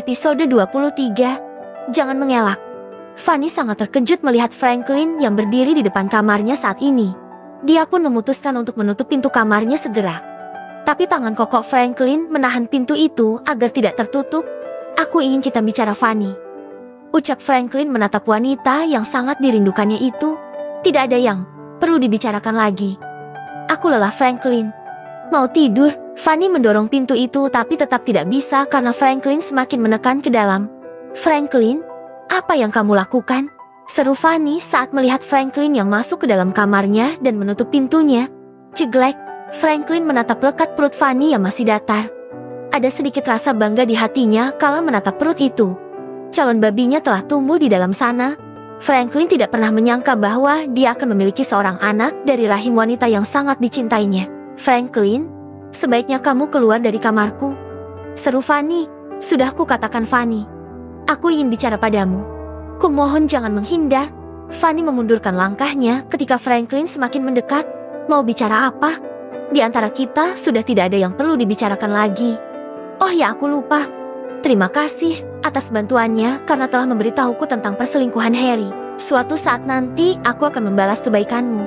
Episode 23. Jangan mengelak. Fanny sangat terkejut melihat Franklin yang berdiri di depan kamarnya saat ini. Dia pun memutuskan untuk menutup pintu kamarnya segera. Tapi tangan kokoh Franklin menahan pintu itu agar tidak tertutup. "Aku ingin kita bicara, Fanny," ucap Franklin menatap wanita yang sangat dirindukannya itu. "Tidak ada yang perlu dibicarakan lagi. Aku lelah, Franklin. Mau tidur." Fanny mendorong pintu itu tapi tetap tidak bisa karena Franklin semakin menekan ke dalam. "Franklin, apa yang kamu lakukan?" seru Fanny saat melihat Franklin yang masuk ke dalam kamarnya dan menutup pintunya. Ceglek, Franklin menatap lekat perut Fanny yang masih datar. Ada sedikit rasa bangga di hatinya kala menatap perut itu. Calon babinya telah tumbuh di dalam sana. Franklin tidak pernah menyangka bahwa dia akan memiliki seorang anak dari rahim wanita yang sangat dicintainya. "Franklin, sebaiknya kamu keluar dari kamarku," seru Fanny. "Sudah kukatakan, Fanny. Aku ingin bicara padamu. Kumohon jangan menghindar." Fanny memundurkan langkahnya ketika Franklin semakin mendekat. "Mau bicara apa? Di antara kita sudah tidak ada yang perlu dibicarakan lagi." "Oh ya, aku lupa. Terima kasih atas bantuannya karena telah memberitahuku tentang perselingkuhan Harry. Suatu saat nanti aku akan membalas kebaikanmu.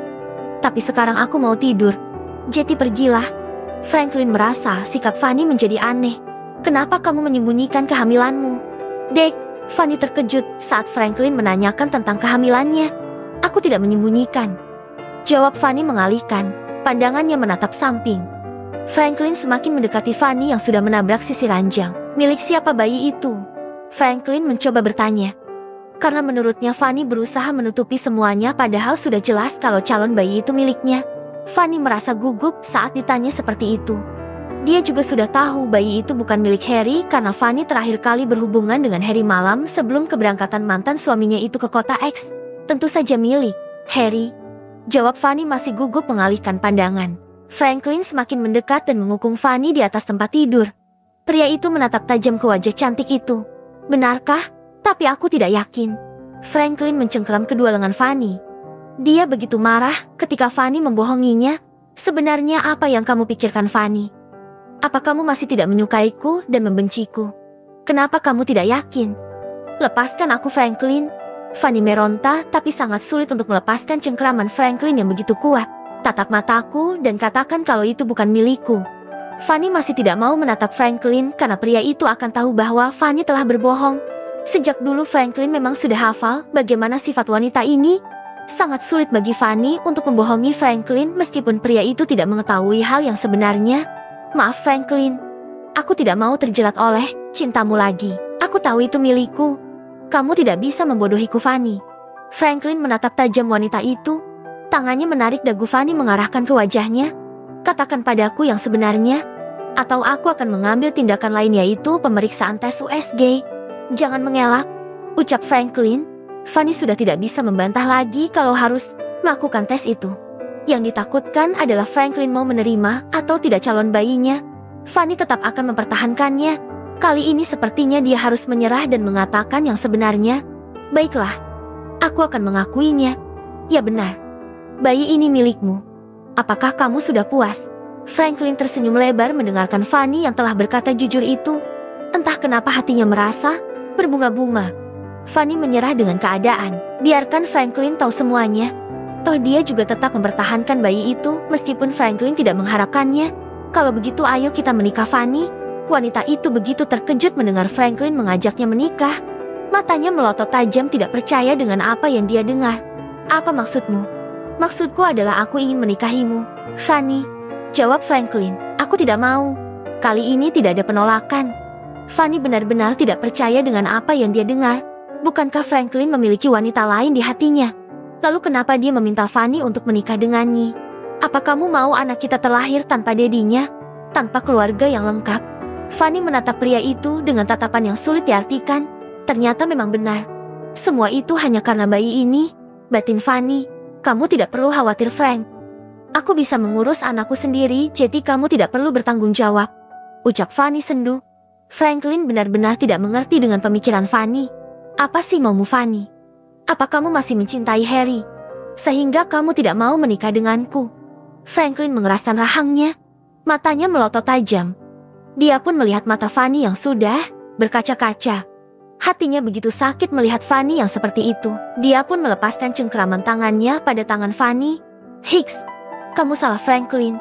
Tapi sekarang aku mau tidur. Jadi pergilah." Franklin merasa sikap Fanny menjadi aneh. "Kenapa kamu menyembunyikan kehamilanmu?" "Dek," Fanny terkejut saat Franklin menanyakan tentang kehamilannya. "Aku tidak menyembunyikan," jawab Fanny mengalihkan. Pandangannya menatap samping. Franklin semakin mendekati Fanny yang sudah menabrak sisi ranjang. "Milik siapa bayi itu?" Franklin mencoba bertanya. Karena menurutnya Fanny berusaha menutupi semuanya padahal sudah jelas kalau calon bayi itu miliknya. Fanny merasa gugup saat ditanya seperti itu. Dia juga sudah tahu bayi itu bukan milik Harry karena Fanny terakhir kali berhubungan dengan Harry malam sebelum keberangkatan mantan suaminya itu ke kota X. "Tentu saja milik Harry," jawab Fanny masih gugup mengalihkan pandangan. Franklin semakin mendekat dan mengukung Fanny di atas tempat tidur. Pria itu menatap tajam ke wajah cantik itu. "Benarkah? Tapi aku tidak yakin." Franklin mencengkeram kedua lengan Fanny. Dia begitu marah ketika Fanny membohonginya. "Sebenarnya apa yang kamu pikirkan, Fanny? Apa kamu masih tidak menyukaiku dan membenciku? Kenapa kamu tidak yakin?" "Lepaskan aku, Franklin." Fanny meronta tapi sangat sulit untuk melepaskan cengkeraman Franklin yang begitu kuat. "Tatap mataku dan katakan kalau itu bukan milikku." Fanny masih tidak mau menatap Franklin karena pria itu akan tahu bahwa Fanny telah berbohong. Sejak dulu Franklin memang sudah hafal bagaimana sifat wanita ini. Sangat sulit bagi Fanny untuk membohongi Franklin meskipun pria itu tidak mengetahui hal yang sebenarnya. "Maaf, Franklin. Aku tidak mau terjerat oleh cintamu lagi. Aku tahu itu milikku. Kamu tidak bisa membodohiku, Fanny." Franklin menatap tajam wanita itu. Tangannya menarik dagu Fanny mengarahkan ke wajahnya. "Katakan padaku yang sebenarnya, atau aku akan mengambil tindakan lain yaitu pemeriksaan tes USG. Jangan mengelak," ucap Franklin. Fanny sudah tidak bisa membantah lagi kalau harus melakukan tes itu. Yang ditakutkan adalah Franklin mau menerima atau tidak calon bayinya. Fanny tetap akan mempertahankannya. Kali ini sepertinya dia harus menyerah dan mengatakan yang sebenarnya. "Baiklah, aku akan mengakuinya. Ya benar, bayi ini milikmu. Apakah kamu sudah puas?" Franklin tersenyum lebar mendengarkan Fanny yang telah berkata jujur itu. Entah kenapa hatinya merasa berbunga-bunga. Fanny menyerah dengan keadaan. Biarkan Franklin tahu semuanya. Toh dia juga tetap mempertahankan bayi itu meskipun Franklin tidak mengharapkannya. "Kalau begitu ayo kita menikah, Fanny." Wanita itu begitu terkejut mendengar Franklin mengajaknya menikah. Matanya melotot tajam tidak percaya dengan apa yang dia dengar. "Apa maksudmu?" "Maksudku adalah aku ingin menikahimu, Fanny," jawab Franklin. "Aku tidak mau." Kali ini tidak ada penolakan. Fanny benar-benar tidak percaya dengan apa yang dia dengar. Bukankah Franklin memiliki wanita lain di hatinya? Lalu kenapa dia meminta Fanny untuk menikah dengannya? "Apa kamu mau anak kita terlahir tanpa dedinya? Tanpa keluarga yang lengkap?" Fanny menatap pria itu dengan tatapan yang sulit diartikan. Ternyata memang benar. Semua itu hanya karena bayi ini. Batin Fanny. "Kamu tidak perlu khawatir, Frank. Aku bisa mengurus anakku sendiri, jadi kamu tidak perlu bertanggung jawab," ucap Fanny sendu. Franklin benar-benar tidak mengerti dengan pemikiran Fanny. "Apa sih maumu, Fanny? Apa kamu masih mencintai Harry? Sehingga kamu tidak mau menikah denganku?" Franklin mengeraskan rahangnya. Matanya melotot tajam. Dia pun melihat mata Fanny yang sudah berkaca-kaca. Hatinya begitu sakit melihat Fanny yang seperti itu. Dia pun melepaskan cengkraman tangannya pada tangan Fanny. Hicks, kamu salah Franklin.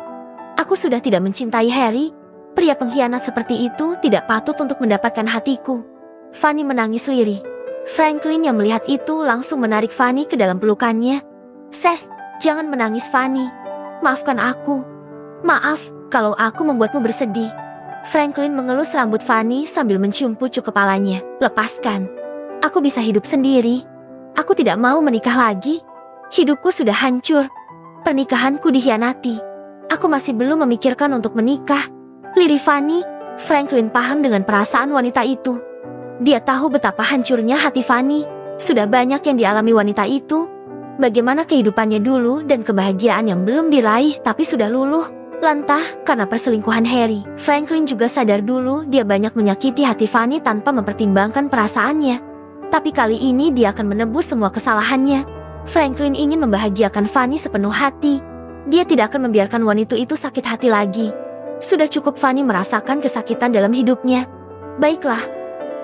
Aku sudah tidak mencintai Harry. Pria pengkhianat seperti itu tidak patut untuk mendapatkan hatiku. Fanny menangis lirih. Franklin yang melihat itu langsung menarik Fanny ke dalam pelukannya. Ses, jangan menangis Fanny. Maafkan aku. Maaf kalau aku membuatmu bersedih. Franklin mengelus rambut Fanny sambil mencium pucuk kepalanya. Lepaskan. Aku bisa hidup sendiri. Aku tidak mau menikah lagi. Hidupku sudah hancur. Pernikahanku dikhianati. Aku masih belum memikirkan untuk menikah. Lirih Fanny. Franklin paham dengan perasaan wanita itu. Dia tahu betapa hancurnya hati Fanny. Sudah banyak yang dialami wanita itu. Bagaimana kehidupannya dulu dan kebahagiaan yang belum diraih tapi sudah luluh. Lantah karena perselingkuhan Harry. Franklin juga sadar dulu dia banyak menyakiti hati Fanny tanpa mempertimbangkan perasaannya. Tapi kali ini dia akan menebus semua kesalahannya. Franklin ingin membahagiakan Fanny sepenuh hati. Dia tidak akan membiarkan wanita itu sakit hati lagi. Sudah cukup Fanny merasakan kesakitan dalam hidupnya. Baiklah,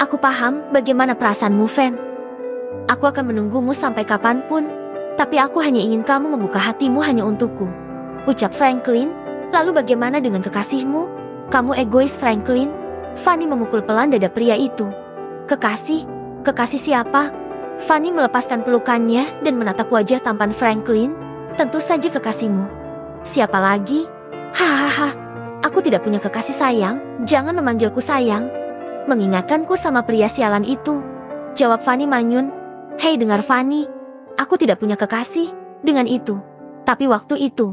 aku paham bagaimana perasaanmu, Van. Aku akan menunggumu sampai kapanpun. Tapi aku hanya ingin kamu membuka hatimu hanya untukku, ucap Franklin. Lalu bagaimana dengan kekasihmu? Kamu egois, Franklin. Fanny memukul pelan dada pria itu. Kekasih? Kekasih siapa? Fanny melepaskan pelukannya dan menatap wajah tampan Franklin. Tentu saja kekasihmu. Siapa lagi? Hahaha. Aku tidak punya kekasih sayang. Jangan memanggilku sayang. Mengingatkanku sama pria sialan itu. Jawab Fanny manyun. Hei, dengar Fanny. Aku tidak punya kekasih dengan itu. Tapi waktu itu.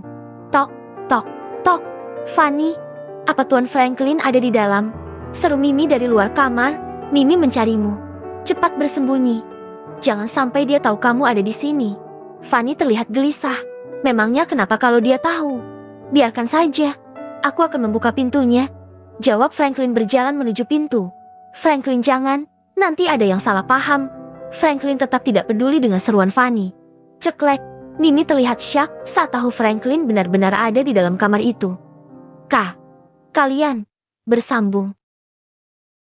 Tok, tok. Tok, Fanny, apa Tuan Franklin ada di dalam? Seru Mimi dari luar kamar. Mimi mencarimu. Cepat bersembunyi. Jangan sampai dia tahu kamu ada di sini. Fanny terlihat gelisah. Memangnya kenapa kalau dia tahu? Biarkan saja. Aku akan membuka pintunya. Jawab Franklin berjalan menuju pintu. Franklin jangan, nanti ada yang salah paham. Franklin tetap tidak peduli dengan seruan Fanny. Ceklek. Mimi terlihat syak saat tahu Franklin benar-benar ada di dalam kamar itu. Kalian bersambung.